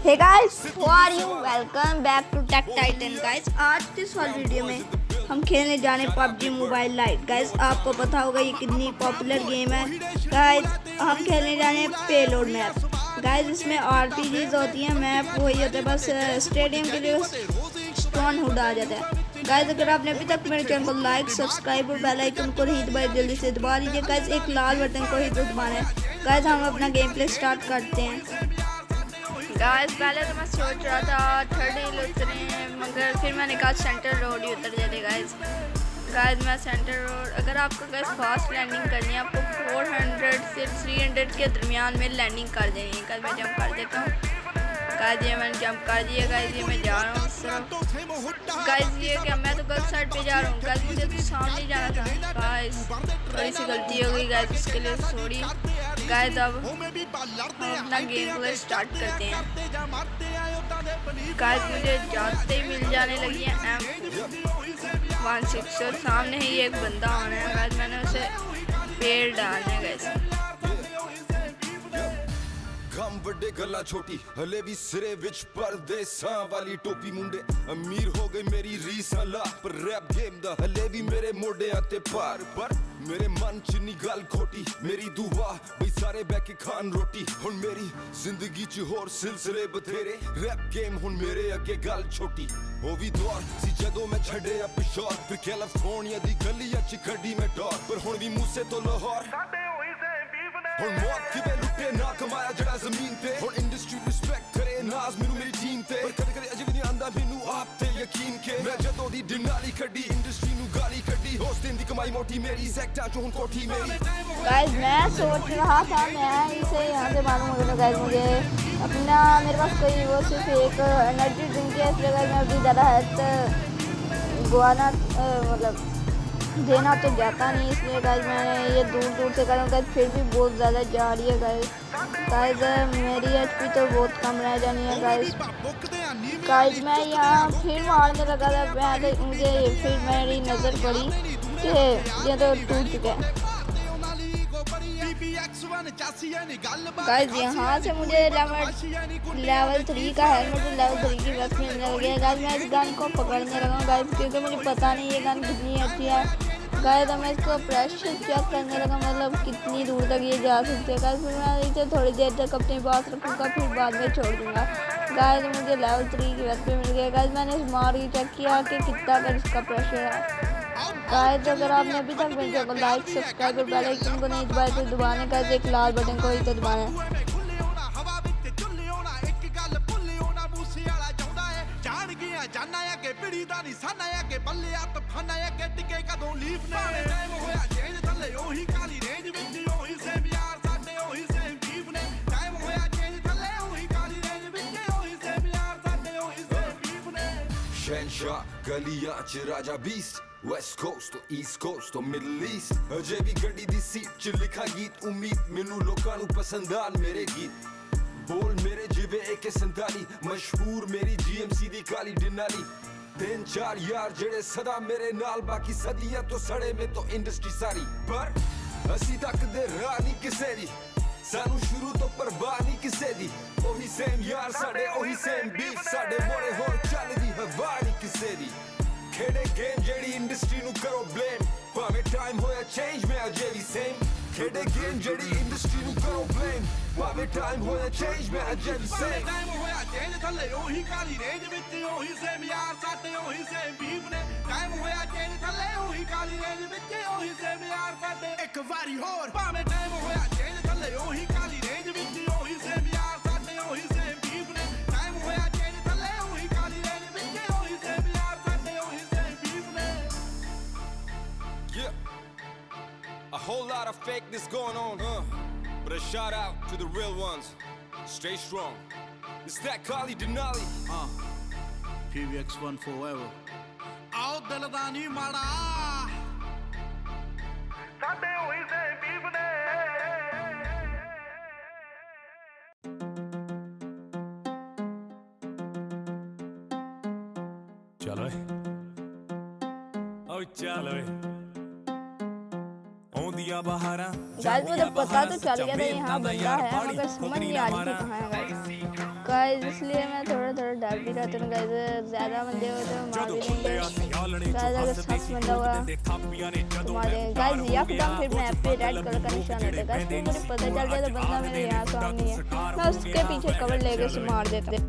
Hey guys, how are you? Welcome back to Tech Titan guys. आज के इस वाली वीडियो में हम खेलने जाने पबजी मोबाइल लाइट। गाइस आपको पता होगा ये कितनी पॉपुलर गेम है। गाइस हम खेलने जाने पेलोड मैप। गाइस इसमें आरपीजीज होती हैं, मैप वही होता है, बस स्टेडियम के लिए स्टोन हुड आ जाता है। गाइस अगर आपने अभी तक मेरे चैनल को लाइक सब्सक्राइब और बेल आइकन को नहीं दबाया, जल्दी से दबा लीजिए। गाइस एक लाल बटन को ही तो दबाना है। गाइस हम अपना गेम प्ले स्टार्ट करते हैं। गाइस पहले तो मैं सोच रहा था 30 हिल उतरे, मगर फिर मैंने कहा सेंटर रोड ही उतर जाते। गाइस मैं सेंटर रोड, अगर आपको गाइस फास्ट लैंडिंग करनी है, आपको 400 से 300 के दरमियान में लैंडिंग कर देनी है। गाइस मैं जंप कर देता हूँ। गाइस ये मैंने जंप कर दिया। गाइस ये मैं जा रहा हूँ सिर्फ। गाइस ये क्या, मैं तो गलत साइड पे जा रहा हूँ। गाइस मुझे तो सामने जाना था। गाइस थोड़ी सी गलती हो गई गाइस, उसके लिए सॉरी। गाइस अब हम अपना गेम प्ले स्टार्ट करते हैं। गाइस मुझे जाते ही मिल जाने लगी है M16 और सामने ही एक बंदा आना है। गाइस मैंने उसे पेड़ डालना है। गाइस गम बड़े गला छोटी हले भी सिरे विच परदेसां वाली टोपी मुंडे अमीर हो गई मेरी रीसां ला, पर रैप गेम दा हले भी मेरे मोढियां ते पार। पर मेरे मन च नी गल खोटी, मेरी दुआ बई सारे बैके खान रोटी। हुन मेरी जिंदगी च होर सिलसिले बथेरे, रैप गेम हुन मेरे अगे गल छोटी। ओ भी दौर सी जदों मैं छड़े पिछोर, फिर कैलिफोर्निया दी गलियां च कड्डी मैं डोर। पर हुन भी मूसे तो लाहौर हुन मौत किवें लुटे ना कमाया जड़ा ज़मीन ते। हुन इंडस्ट्री रिस्पेक्ट करे नाज मैनू मेरी टीम ते, पर कदे कदे अजे भी नहीं आंदा मैनू आप ते यकीन के मैं जदों दी डिनाली कड्डी इंडस्ट्री नू गाली कड्डी, होस दिन दी कमाई मोटी मेरी सेक्टर च हुन कोठी मेरी। गाइस मैं सोच रहा था मैं इसे यहाँ से मालूम हो गया। गाइस मुझे अपना मेरे पास कोई वो सिर्फ एक एनर्जी ड्रिंक है, इसलिए गाइस मैं अभी ज़्यादा हेल्थ गुआना मतलब देना तो जाता नहीं, इसलिए गाइस मैं ये दूर दूर से कर रहा हूँ। गाइस फिर भी बहुत ज़्यादा जा रही है। गाइस मेरी एचपी तो बहुत कम रह जानी है। गाइस मैं यहाँ फिर मारने लगा था पहले, मुझे फिर मेरी नज़र पड़ी कि ये तो टूट चुका है। गाइस यहाँ से मुझे लेवल 3 का हेलमेट और लेवल 3 की वेस्ट मिलने लगी है। गाइस मैं इस गन को पकड़ने लगा हूँ गाइस, क्योंकि मुझे पता नहीं ये गन कितनी अच्छी है। गाइस मैं इसको प्रेशर चेक करने लगा, मतलब कितनी दूर तक ये जा सकते हैं। गाइस फिर मैं इसे थोड़ी देर तक अपने पास रखूँगा, फिर बाद में छोड़ दूँगा। गाइस मुझे लेवल 3 की वेस्ट मिल गई। गाइस मैंने मार के चेक किया कि कितना का इसका प्रेशर है। गाइस अगर आपने अभी तक मेरे चैनल को लाइक सब्सक्राइब और बेल आइकन को नहीं दबाया तो दबाने का, एक लाल बटन को ही तो दबाना है। शहंशाह गलियां च राजा बीस्ट, वेस्ट कोस्ट तो ईस्ट कोस्ट तो मिडल ईस्ट। अजे भी गड्डी दी सीट च लिखा गीत, उम्मीद मैनू लोकां नू पसंद आन मेरे गीत। बोल मेरे जिवे AK-47 मशहूर मेरी GMC दी काली डिनाली। 3-4 यार जेड़े सदा मेरे नाल, बाकी सदियां तो सड़े में तो इंडस्ट्री सारी। पर असी तक दे राह नहीं किसे दी, सानू शुरू तो परवाह नहीं किसे दी। ओही सेम यार साडे ओही सेम बीफ, साडे मोड़े होर चलदी हवा नहीं किसे दी। खेड़े गेम जेड़ी इंडस्ट्री नू करो ब्लेम, भावें टाइम होया चेंज मैं अजे भी सेम। खेड़े गेम जेड़ी इंडस्ट्री नू करो ब्लेम, भावें टाइम होया चेंज मैं अजे भी सेम। टाइम होया चेंज थल्ले ओही काली रेंज विच ओही सेम यार साडे ओही सेम बीफ ने। टाइम होया चेंज थल्ले ओही काली रेंज विच ओही सेम यार साडे एक वारी होर, भावें टाइम होया चेंज थल्ले ओही काली रेंज विच ओही सेम यार साडे ओही सेम बीफ ने। टाइम होया चेंज थल्ले ओही काली रेंज विच ओही सेम यार साडे ओही सेम बीफ ने। A whole lot of fakeness going on, but a shout out to the real ones. Stay strong. It's that Kali Denali. PVX1 forever. Aao dil da nahi mada. Sade hoyi se beef ne. Chalo. Oh chalo. Guys मुझे पता तो चल गया था यहाँ बंदा है, मगर समझ नहीं आ रही थी कहाँ है। गाइस, इसलिए मैं थोड़ा थोड़ा डर भी रहता हूँ गाइस। ज़्यादा बंदे हो तो मार भी देंगे गाइस। अगर 7 बंदा हुआ तो मार देंगे गाइस। यकदम फिर मैप पे रेड कलर का निशान होता है गाइस। फिर मुझे पता चल जाए तो बंदा मेरे यहाँ सामने है, मैं उसके पीछे कवर लेके उसे मार देता हूँ।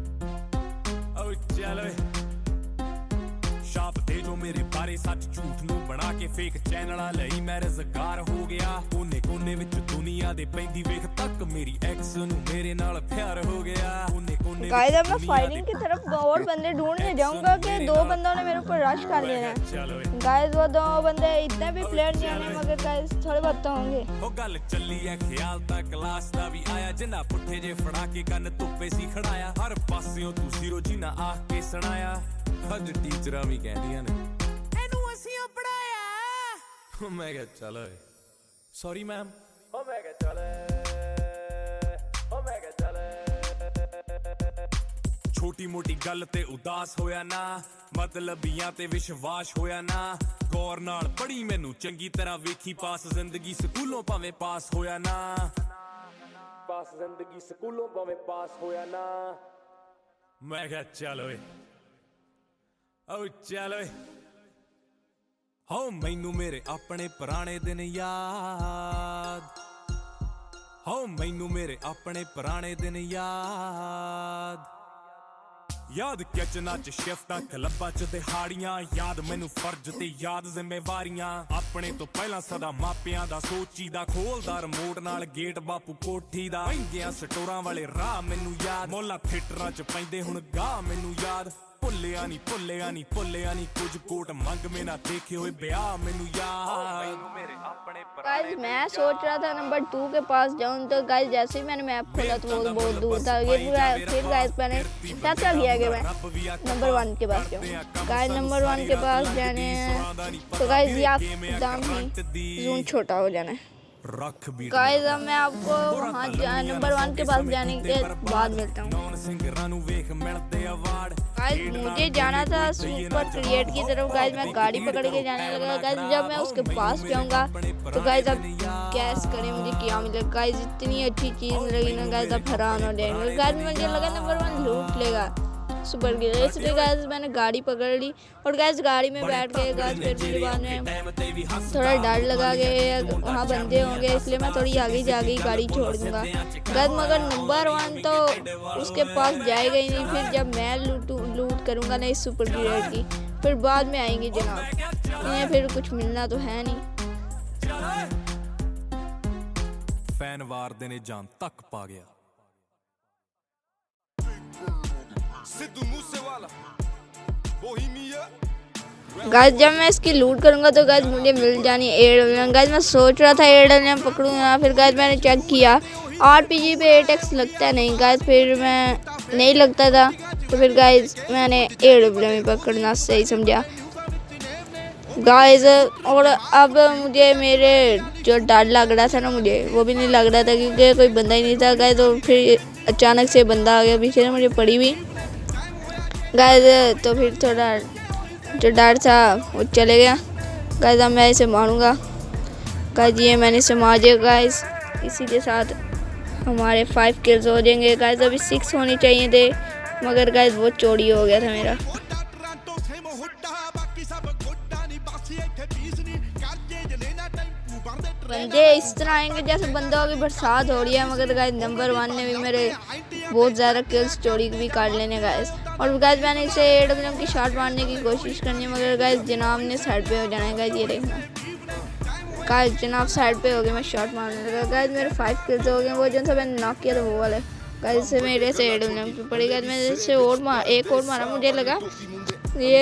ਛਾਪ ਦੇ ਜੋ ਮੇਰੇ ਬਾਰੇ ਸੱਚ ਝੂਠ ਨੂੰ ਬਣਾ ਕੇ ਫੇਕ ਚੈਨਲਾਂ ਲਈ ਮੈਂ ਰੁਜ਼ਗਾਰ ਹੋ ਗਿਆ। ਕੋਨੇ ਕੋਨੇ ਵਿੱਚ ਦੁਨੀਆ ਦੇ ਪੈਂਦੀ ਵੇਖ ਤੱਕ ਮੇਰੀ ਐਕਸ ਨੂੰ ਮੇਰੇ ਨਾਲ ਪਿਆਰ ਹੋ ਗਿਆ। ਕੋਨੇ ਕੋਨੇ गाइस अब मैं फायरिंग की तरफ और बंदे ढूंढने जाऊंगा कि 2 बंदों ने मेरे ऊपर रश कर लेना है गाइस। वो 2 बंदे इतने भी प्लेयर नहीं आने, मगर गाइस थोड़े बहुत तो होंगे। ਉਹ ਗੱਲ ਚੱਲੀ ਐ ਖਿਆਲ ਤਾਂ ਕਲਾਸ ਦਾ ਵੀ ਆਇਆ, ਜਿੰਨਾ ਪੁੱਠੇ ਜੇ ਫੜਾ ਕੇ ਕੰਨ ਧੁੱਪੇ ਸੀ ਖੜਾਇਆ। ਹਰ ਪਾਸਿਓਂ ਤੁਸੀਂ ਰੋਜੀ ਨਾ ਆ ਕੇ ਸੁਣਾਇਆ। ਅੱਜ ਟੀਚਰਾਂ ਵੀ ਕਹਿੰਦੀਆਂ ਨੇ ਇਹਨੂੰ ਅਸੀਂ ਪੜਾਇਆ। ਮੈਂ ਕਿਹਾ ਚੱਲ ਓਏ ਸੌਰੀ ਮੈਮ। ਮੈਂ ਕਿਹਾ ਚੱਲ ਮੈਂ ਕਿਹਾ ਚੱਲ ਛੋਟੀ ਮੋਟੀ ਗੱਲ ਤੇ ਉਦਾਸ ਹੋਇਆ ਨਾ, ਮਤਲਬੀਆਂ ਤੇ ਵਿਸ਼ਵਾਸ ਹੋਇਆ ਨਾ। ਗੌਰ ਨਾਲ ਪੜ੍ਹੀ ਮੈਨੂੰ ਚੰਗੀ ਤਰ੍ਹਾਂ ਵੇਖੀ ਪਾਸ ਜ਼ਿੰਦਗੀ ਸਕੂਲੋਂ ਭਾਵੇਂ ਪਾਸ ਹੋਇਆ ਨਾ, ਪਾਸ ਜ਼ਿੰਦਗੀ ਸਕੂਲੋਂ ਭਾਵੇਂ ਪਾਸ ਹੋਇਆ ਨਾ। ਮੈਂ ਕਿਹਾ ਚੱਲ ਓਏ ਓ ਚੱਲ ਓਏ ਹੋ ਮੈਨੂੰ ਮੇਰੇ ਆਪਣੇ ਪੁਰਾਣੇ ਦਿਨ ਯਾਦ, ਹੋ ਮੈਨੂੰ ਮੇਰੇ ਆਪਣੇ ਪੁਰਾਣੇ ਦਿਨ ਯਾਦ। ਯਾਦ ਕਿਚਨਾਂ ਚ ਸ਼ਿਫਟਾਂ ਕਲੱਬਾਂ ਚ ਦਿਹਾੜੀਆਂ, ਯਾਦ ਮੈਨੂੰ ਫਰਜ਼ ਤੇ ਯਾਦ ਜ਼ਿੰਮੇਵਾਰੀਆਂ। ਆਪਣੇ ਤੋਂ ਪਹਿਲਾਂ ਸਦਾ ਮਾਪਿਆਂ ਦਾ ਸੋਚੀਦਾ, ਖੋਲਦਾ ਰਿਮੋਟ ਨਾਲ ਗੇਟ ਬਾਪੂ ਕੋਠੀ ਦਾ। ਮਹਿੰਗੀਆਂ ਸਟੋਰਾਂ ਵਾਲੇ ਰਾਹ ਮੈਨੂੰ ਯਾਦ, ਮੋਲਾ ਥੀਏਟਰਾਂ ਚ ਪੈਂਦੇ ਹੁਣ ਗਾਹ ਮੈਨੂੰ ਯਾਦ। ਭੁੱਲਿਆ ਨਹੀਂ ਭੁੱਲਿਆ ਨਹੀਂ ਭੁੱਲਿਆ ਨਹੀਂ ਕੁਝ ਕੋਟ ਮੰਗ ਮੇ ਨਾ ਦੇਖੇ ਹੋਏ ਵਿਆਹ ਮੈਨੂੰ याद। गाइस मैं सोच रहा था नंबर 2 के पास जाऊं, तो गाइस जैसे ही मैंने मैप खोला तो वो बहुत दूर था ये पूरा। फिर गाइस मैंने फैसला किया कि मैं नंबर 1 के पास जाऊं। गाइस नंबर 1 के पास जाने तो गाइस ये एकदम ही जून छोटा हो जाना है गाइस। अब मैं आपको वहाँ नंबर 1 के पास जाने के बाद मिलता हूँ गाइस। मुझे जाना था सुपर क्रिएट की तरफ गाइस। मैं गाड़ी पकड़ के जाने लगा गाइस। जब मैं उसके पास जाऊंगा तो गाइस अब गैस करें मुझे क्या मिलेगा गाइस। इतनी अच्छी चीज़ लगी ना गाइस, अब हैरान हो जाएंगे गाइस। मुझे लगा नंबर 1 लूट लेगा सुपर क्रिएट, इसलिए गाइस मैंने गाड़ी पकड़ ली और गाइस गाड़ी में बैठ गए गाइस। फिर मुझे बाद में थोड़ा डर लगा कि वहाँ बंदे होंगे, इसलिए मैं थोड़ी आगे जाके गाड़ी छोड़ दूंगा गाइस। मगर नंबर 1 तो उसके पास जाएगा ही नहीं। फिर जब मैं लूट करूँगा ना इस सुपर क्रिएट की, फिर बाद में आएंगे जनाब, इन्हें फिर कुछ मिलना तो है नहीं। फैन वार देने जान तक पा गया सिद्धू मूसेवाला बोहेमिया। गाइस जब मैं इसकी लूट करूंगा तो गाइस मुझे मिल जानी AWM गाइस। मैं सोच रहा था AWM पकड़ूंगा, फिर गाइस मैंने चेक किया RPG पे 8x लगता नहीं गाइस। फिर मैं नहीं लगता था तो फिर गाइस मैंने AWM ही पकड़ना सही समझा गाइस। और अब मुझे मेरे जो डर लग रहा था ना मुझे वो भी नहीं लग रहा था, क्योंकि कोई बंदा ही नहीं था गाइस। तो फिर अचानक से बंदा आ गया पीछे से, मुझे पड़ी हुई गाइस। तो फिर थोड़ा जो डर था वो चले गया गाइस। अब मैं इसे मारूंगा गाइस। ये मैंने इसे मार दिया गाइस। इसी के साथ हमारे 5 किल्स हो जाएंगे गाइस। अभी 6 होने चाहिए थे, मगर गाइस वो चोरी हो गया था मेरा। बंदे इस तरह आएंगे जैसे बंदों की बरसात हो रही है, मगर गाइस नंबर 1 ने भी मेरे बहुत ज़्यादा किल्स चोरी भी कर लेने गाइस। और गाइस मैंने इसे AWM की शॉट मारने की कोशिश करनी है, मगर गाइस जनाब ने साइड पे हो जाना है गाइस। ये देखना गाइस जनाब साइड पे हो गए, मैं शॉट मारने लगा गाइस। मेरे 5 किल्स हो गए, वो जो सा मैंने नॉक किया था वो वाले गाइस। मेरे से AWM पे पड़ी गाइस। मैंने इसे एक और मारा, मुझे लगा ये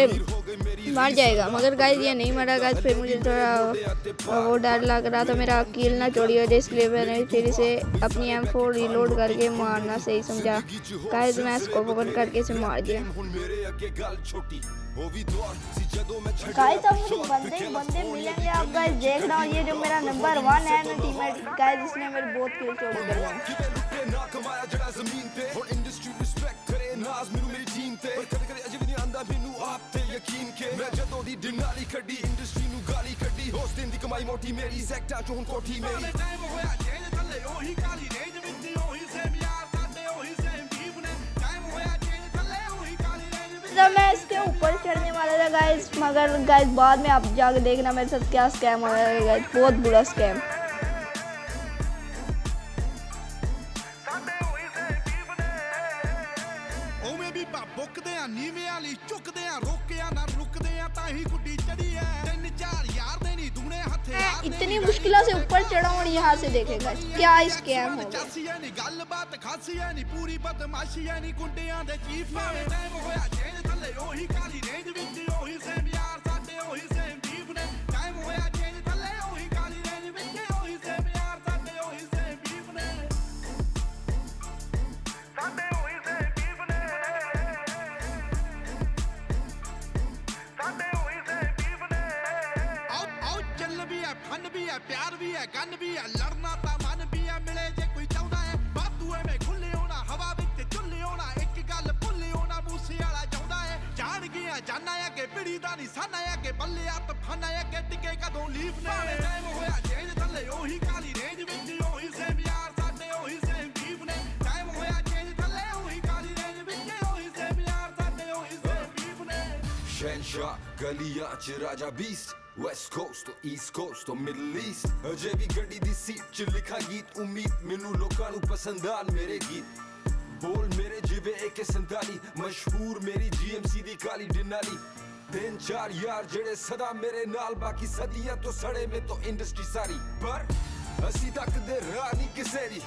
मर जाएगा, मगर गाइस ये नहीं मरा गाइस। फिर मुझे थोड़ा वो डर लग रहा था मेरा किल ना चोरी हो जाए, इसलिए मैंने फिर इसे अपनी M4 रिलोड करके मारना सही समझा गाइस। मैं इसको पकड़ करके इसे मार दिया गाइस। अब मुझे बंदे मिलेंगे आप गाइस देखना। और ये जो मेरा नंबर 1 है ना टीममेट गाइस, इसने मेरे बहुत किल चोरी कर लिए। यकीन के मैं जदों दी डिनाली कड्डी इंडस्ट्री नु गाली कड्डी होस दिन दी कमाई मोटी मेरी सेक्टर चों हुन कोठी मेरी टाइम होया जेल थल्ले ओही काली रेंज विच ओही सेम यार साडे ओही सेम टीम ने टाइम मैं इसके ऊपर चढ़ने वाला था गाइस, मगर गाइस बाद में आप जाके देखना मेरे साथ क्या स्कैम हो रहा है गाइस, बहुत बुरा स्कैम। ਉਵੇਂ ਵੀ ਬੁੱਕਦੇ ਆ ਨੀਵੇਂ ਵਾਲੀ ਝੁਕਦੇ ਆ ਰੋਕੇ ਆ ਨਾ ਰੁਕਦੇ ਆ ਤਾਂ ਹੀ ਗੁੱਡੀ ਚੜੀ ਐ 3-4 ਯਾਰ ਦੇ ਨਹੀਂ ਦੂਣੇ ਹਥਿਆਰ इतनी मुश्किल से ऊपर चढ़ा और यहाँ से देखेगा क्या स्कैम हो गया। ਚਾਸੀ ਐ ਨਹੀਂ ਗੱਲਬਾਤ ਖਾਸੀ ਐ ਨਹੀਂ ਪੂਰੀ ਬਦਮਾਸ਼ੀ ਐ ਨਹੀਂ ਗੁੰਡਿਆਂ ਦੇ ਚੀਫ ਨੇ ਟਾਈਮ ਹੋਇਆ ਚੇਂਜ ਥੱਲੇ ਉਹੀ ਕਾਲੀ ਰੇਂਜ ਵਿੱਚ ਉਹੀ ਸੇਮ ਯਾਰ ਸਾਡੇ ਉਹੀ ਸੇਮ ਬੀਫ ਨੇ ਟਾਈਮ ਹੋਇਆ ਚੇਂਜ ਥੱਲੇ ਉਹੀ ਕਾਲੀ ਰੇਂਜ ਵਿੱਚ ਉਹੀ ਸੇਮ ਯਾਰ ਸਾਡੇ ਉਹੀ ਸੇਮ ਬੀਫ ਨੇ ਸਾਡੇ ਉਹੀ ਸੇਮ ਬੀਫ ਨੇ ਸਾਡੇ ਉਹੀ ਸੇਮ ਬੀਫ ਨੇ ਆਓ ਚੱਲ ਵੀ ਐ ਫਨ ਵੀ ਐ ਪਿਆਰ ਵੀ ਐ ਗਨ ਵੀ ਐ ਲੜਨਾ ਤਾਂ ਮਨ ਵੀ ਐ ਮਿਲੇ ਜੇ ਕੋਈ ਚਾਹੁੰਦਾ ਐ ਬਾਤੂ ਐਵੇਂ ਖੁੱਲੇ ਹੋਣਾ ਹਵਾ ਵਿੱਚ ਝੁੱਲੇ ਹੋਣਾ ਇੱਕ ਗੱਲ ਭੁੱਲੇ ਹੋਣਾ ਮੂਸੇ ਵਾਲਾ ਚਾਹੁੰਦਾ ਐ ਜਾਣ ਗਿਆ ਜਾਨਾ ਐ ਕਿ ਪਿੜੀ ਦਾ ਨਿਸ਼ਾਨਾ ਐ ਕਿ ਬੱਲੇ ਆ ਤਫਾਨਾ ਐ ਕਿ ਟਿਕੇ ਕਦੋਂ ਲੀਫ ਨੇ ਟਾਈਮ ਹੋਇਆ ਚੇਂਜ ਥੱਲੇ ਉਹੀ ਕਾਲੀ ਰੇਂਜ ਵਿੱਚ ਉਹੀ ਸੇਮ ਯਾਰ ਸਾਡੇ ਉਹੀ ਸੇਮ ਬੀਫ ਨੇ ਟਾਈਮ ਹੋਇਆ ਚੇਂਜ ਥੱਲੇ ਉਹੀ ਕਾਲੀ ਰੇਂਜ ਵਿੱਚ ਉਹੀ ਸੇਮ ਯਾਰ ਸਾਡੇ ਉਹੀ ਸੇਮ ਬੀਫ ਨੇ शहनशाह गलियां च राजा beast West Coast to East Coast to Middle East ਅਜੇ ਵੀ ਗੱਡੀ ਦੀ ਸੀਟ ਚ ਲਿਖਾ ਗੀਤ ਉਮੀਦ ਮੈਨੂੰ ਲੋਕਾਂ ਨੂੰ ਪਸੰਦ ਆਣ ਮੇਰੇ ਗੀਤ ਬੋਲ ਮੇਰੇ ਜਿਵੇਂ AK-47 ਮਸ਼ਹੂਰ ਮੇਰੀ GMC ਦੀ ਕਾਲੀ ਡਿਨਾਲੀ 3-4 ਯਾਰ ਜਿਹੜੇ ਸਦਾ ਮੇਰੇ ਨਾਲ ਬਾਕੀ ਸਦੀਆਂ ਤੋਂ ਸੜੇ ਮੇ ਤੋਂ ਇੰਡਸਟਰੀ ਸਾਰੀ ਪਰ ਅਸੀਂ ਤੱਕ ਦੇ ਰਾਹ ਨਹੀਂ ਕਿਸੇ ਦੀ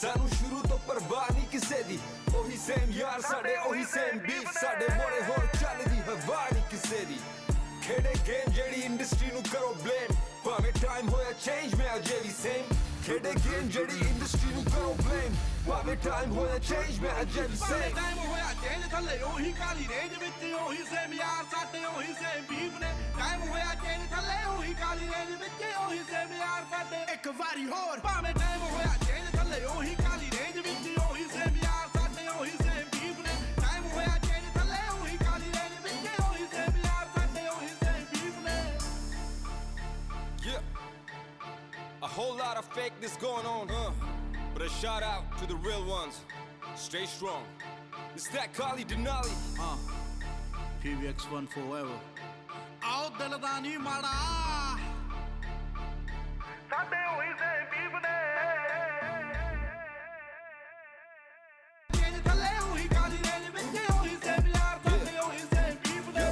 ਸਾਨੂੰ ਸ਼ੁਰੂ ਤੋਂ ਪਰਵਾਹ ਨਹੀਂ ਕਿਸੇ ਦੀ ਉਹੀ ਸੇਮ ਯਾਰ ਸਾਡੇ ਉਹੀ ਸੇਮ ਬੀਫ ਸਾਡੇ ਮੋੜੇ ਹੋਰ ਚੱਲਦੀ ਹਵਾ ਨਹੀਂ ਕਿਸੇ ਦੀ ਖੇਡੇ ਗੇਮ ਜਿਹੜੀ ਇੰਡਸਟਰੀ ਨੂੰ ਕਰੋ ਬਲੇਮ ਭਾਵੇਂ ਟਾਈਮ ਹੋਇਆ ਚੇਂਜ ਮੈਂ ਅਜੇ ਵੀ ਸੇਮ ਖੇਡੇ ਗੇਮ ਜਿਹੜੀ ਇੰਡਸਟਰੀ ਨੂੰ ਕਰੋ ਬਲੇਮ ਭਾਵੇਂ ਟਾਈਮ ਹੋਇਆ ਚੇਂਜ ਮੈਂ ਅਜੇ ਵੀ ਸੇਮ ਟਾਈਮ ਹੋਇਆ ਚੇਂਜ ਥੱਲੇ ਉਹੀ ਕਾਲੀ ਰੇਂਜ ਵਿੱਚ ਉਹੀ ਸੇਮ ਯਾਰ ਸਾਡੇ ਉਹੀ ਸੇਮ ਬੀਫ ਨੇ ਟਾਈਮ ਹੋਇਆ ਚੇਂਜ ਥੱਲੇ ਉਹੀ ਕਾਲੀ ਰੇਂਜ ਵਿੱਚ ਉਹੀ ਸੇਮ ਯਾਰ ਸਾਡੇ ਇੱਕ ਵਾਰੀ ਹੋਰ ਭਾਵੇਂ ਟਾਈਮ ਹੋਇਆ ਚੇਂਜ ਥੱਲੇ ਉਹੀ ਕਾਲੀ ਰੇਂਜ ਵਿੱਚ ਉਹੀ ਸੇਮ ਯਾਰ ਸਾਡੇ ਉਹੀ ਸੇਮ ਬੀਫ ਨੇ ਟਾਈਮ ਹੋਇਆ ਚੇਂਜ ਥੱਲੇ ਉਹੀ ਕਾਲੀ ਰੇਂਜ ਵਿੱਚ ਉਹੀ ਸੇਮ ਯਾਰ ਸਾਡੇ ਉਹੀ ਸੇਮ ਬੀਫ ਨੇ Yeah, a whole lot of fakeness going on, but a shout out to the real ones. Stay strong. It's that Kali Denali. PVX1 forever. ਆਓ ਦਿਲ ਦਾ ਨਹੀਂ ਮਾੜਾ ਸਾਡੇ ਹੋਈ ਸੇ ਬੀਫ ਨੇ ਚੇਂਜ ਥੱਲੇ ਉਹੀ ਕਾਲੀ ਰੇਂਜ ਵਿੱਚ ਉਹੀ ਸੇਮ ਯਾਰ ਸਾਡੇ ਉਹੀ ਸੇਮ ਬੀਫ ਨੇ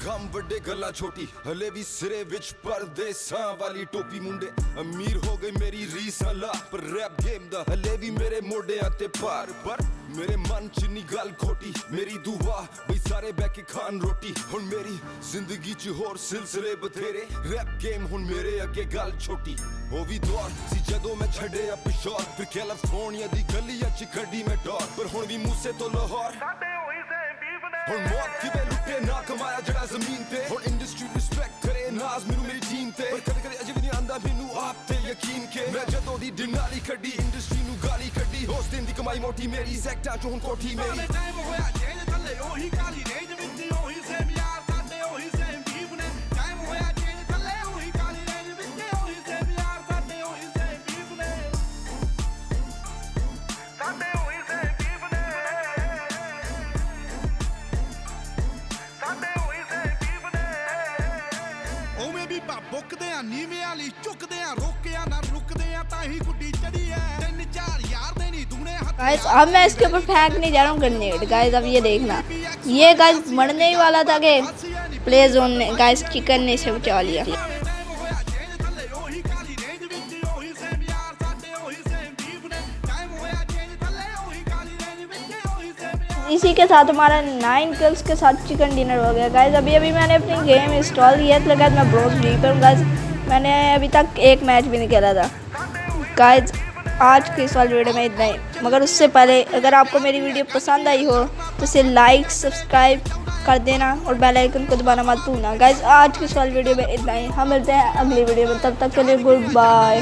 ਗਮ ਵੱਡੇ ਗੱਲਾਂ ਛੋਟੀ ਹਲੇ ਵੀ ਸਿਰੇ ਵਿੱਚ ਪਰਦੇਸਾਂ ਵਾਲੀ ਟੋਪੀ ਮੁੰਡੇ ਅਮੀਰ ਹੋ ਗਈ ਮੇਰੀ ਰੀਸ ਲਾ ਪਰ ਰੈਪ ਗੇਮ ਦਾ ਹਲੇ ਵੀ ਮੇਰੇ ਮੋਢਿਆਂ ਤੇ ਭਾਰ ਪਰ ਮੇਰੇ ਮਨ ਚ ਨੀ ਗੱਲ ਖੋਟੀ ਮੇਰੀ ਦੁਆ ਬਈ ਸਾਰੇ ਬਹਿ ਕੇ ਖਾਣ ਰੋਟੀ ਹੁਣ ਮੇਰੀ ਜ਼ਿੰਦਗੀ ਚ ਹੋਰ ਸਿਲਸਿਲੇ ਬਥੇਰੇ ਰੈਪ ਗੇਮ ਹੁਣ ਮੇਰੇ ਅੱਗੇ ਗੱਲ ਛੋਟੀ ਉਹ ਵੀ ਦੌਰ ਸੀ ਜਦੋਂ ਮੈਂ ਛੱਡਿਆ ਪਿਸ਼ੌਰ ਫਿਰ ਕੈਲੀਫੋਰਨੀਆ ਦੀ ਗਲੀਆਂ ਚ ਕੱਢੀ ਮੈਂ ਡੋਰ ਪਰ ਹੁਣ ਵੀ ਮੂਸੇ ਤੋਂ ਲਾਹੌਰ ਸਾਡੇ ਹੋਈ ਸੇ ਬੀਫ ਨੇ ਹੁਣ ਮੌਤ ਕਿਵੇਂ ਲੁੱਟੇ ਨਾ ਕਮਾਇਆ ਜਿਹੜਾ ਜ਼ਮੀਨ ਤੇ ਹੁਣ ਇੰਡਸਟਰੀ ਰਿਸਪੈਕਟ ਕਰੇ ਨਾਜ਼ ਮੈਨੂੰ ਮੇਰੀ ਟੀਮ ਤੇ ਪਰ ਕਦੇ ਕਦੇ ਅਜੇ ਵੀ ਨਹੀਂ ਆਂਦਾ ਮੈਨੂੰ ਆਪ ਤੇ ਯਕੀਨ ਕੇ ਮੈਂ ਜਦੋਂ ਦੀ ਡਿਨਾਲੀ ਕੱਢੀ ਇੰਡਸਟਰੀ ਨੂੰ ਗਾਲੀ ਕੱਢੀ ਉਸ ਦਿਨ ਦੀ ਕਮਾਈ ਮੋਟੀ ਮੇਰੀ ਸੈਕਟਾਂ ਚੋਂ ਹੁਣ ਕੋਠੀ ਮੇਰੀ ਟਾਈਮ ਹੋਇਆ ਚੇਂਜ ਥੱਲੇ ਉਹੀ ਕਾਲੀ ਰੇਂਜ ਵਿੱਚ ਉਹੀ ਸੇਮ ਯਾਰ ਸਾਡੇ ਉਹੀ ਸੇਮ ਬੀਫ ਨੇ ਟਾਈਮ ਹੋਇਆ ਚੇਂਜ ਥੱਲੇ ਉਹੀ ਕਾਲੀ ਰੇਂਜ ਵਿੱਚ ਉਹੀ ਸੇਮ ਯਾਰ ਸਾਡੇ ਉਹੀ ਸੇਮ ਬੀਫ ਨੇ ਸਾਡੇ ਉਹੀ ਸੇਮ ਬੀਫ ਨੇ ਸਾਡੇ ਉਹੀ ਸੇਮ ਬੀਫ ਨੇ ਉਵੇਂ ਵੀ ਬੁੱਕਦੇ ਆ ਨੀਵੇਂ ਵਾਲੀ ਝੁਕਦੇ ਆ ਰੋਕੇ ਆ ਨਾ ਰੁਕਦੇ ਆ ਤਾਂ ਹੀ ਗੁੱਡੀ ਚੜੀ ਐ 3-4 ਯਾਰ ਦੇ ਨਹੀਂ ਦੂਣੇ गाइस अब मैं इसके ऊपर फेंकने जा रहा हूँ ग्रेनेड गाइस अब ये देखना ये गाइस मरने ही वाला था कि प्ले जोन ने गाइस चिकन ने इसे बचा लिया। इसी के साथ हमारा 9 किल्स के साथ चिकन डिनर हो गया गाइस। अभी मैंने अपनी गेम इंस्टॉल किया था गाइस, मैं ब्रोंज रीपर हूँ गाइस। मैंने अभी तक एक मैच भी नहीं खेला था गाइस। आज की इस वाली वीडियो में इतना ही, मगर उससे पहले अगर आपको मेरी वीडियो पसंद आई हो तो इसे लाइक सब्सक्राइब कर देना और बेल आइकन को दबाना मत भूलना गाइस। आज की इस वाली वीडियो में इतना ही, हम मिलते हैं अगली वीडियो में, तब तक के लिए गुड बाय।